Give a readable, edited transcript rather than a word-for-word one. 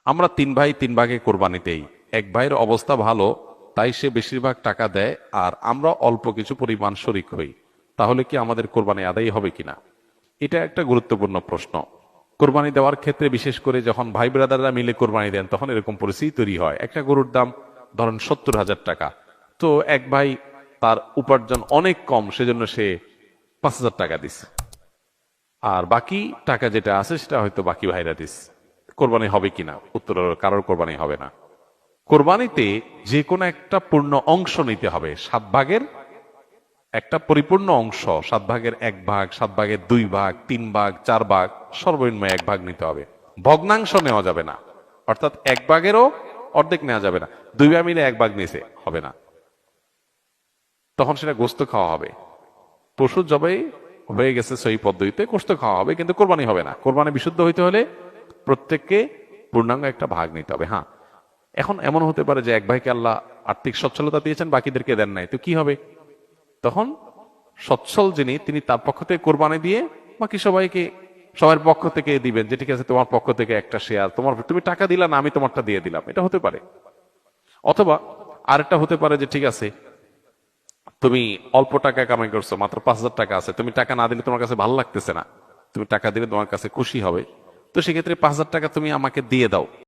আমরা তিন ভাই তিন ভাগে কোরবানি দেই। এক ভাইয়ের অবস্থা ভালো, তাই সে বেশিরভাগ টাকা দেয়, আর আমরা অল্প কিছু পরিমাণ শরিক হই। তাহলে কি আমাদের কোরবানি আদায় হবে কিনা? এটা একটা গুরুত্বপূর্ণ প্রশ্ন। কোরবানি দেওয়ার ক্ষেত্রে বিশেষ করে যখন ভাই ব্রাদাররা মিলে কোরবানি দেন, তখন এরকম পরিস্থিতি তৈরি হয়। একটা গরুর দাম ধরেন 70,000 টাকা। তো এক ভাই, তার উপার্জন অনেক কম, সেজন্য সে 5,000 টাকা দিচ্ছে, আর বাকি টাকা যেটা আছে সেটা হয়তো বাকি ভাইরা দিচ্ছে। কোরবানি হবে কিনা? উত্তর হলো কারোর কোরবানি হবে না। কোরবানিতে যে কোনো একটা পূর্ণ অংশ নিতে হবে। 7 ভাগের একটা পরিপূর্ণ অংশ, 7 ভাগের 1 ভাগ, 7 ভাগের 2 ভাগ, 3 ভাগ, 4 ভাগ, সর্বনিম্ন 1 ভাগ নিতে হবে। ভগ্নাংশ নেওয়া যাবে না, অর্থাৎ 1 ভাগেরও অর্ধেক নেওয়া যাবে না। 2 ভাই মিলে 1 ভাগ নিছে, হবে না। তখন সেটা গোস্ত খাওয়া হবে। পশু জবাই হয়ে গেছে সহি পদ্ধতিতে, গোস্ত খাওয়া হবে, কিন্তু কোরবানি হবে না। কোরবানি বিশুদ্ধ হইতে হলে প্রত্যেককে পূর্ণাঙ্গ একটা ভাগ নিতে হবে। হ্যাঁ, এখন এমন হতে পারে যে এক ভাইকে আল্লাহ আর্থিক সচ্ছলতা দিয়েছেন, বাকিদেরকে দেন নাই, তো কি হবে? তখন সচ্ছল যিনি, তিনি তার পক্ষ থেকে কোরবানি দিয়ে বাকি সবাইকে, সবার পক্ষ থেকে দিবেন, যে ঠিক আছে তোমার পক্ষ থেকে একটা শেয়ার, তুমি টাকা দিলা না, আমি তোমারটা দিয়ে দিলাম, এটা হতে পারে। অথবা আরেকটা হতে পারে যে ঠিক আছে, তুমি অল্প টাকা কামাই করছো, মাত্র 5,000 টাকা আছে, তুমি টাকা না দিলে তোমার কাছে ভালো লাগতেছে না, তুমি টাকা দিলে তোমার কাছে খুশি হবে, তো সেক্ষেত্রে 5,000 টাকা তুমি আমাকে দিয়ে দাও।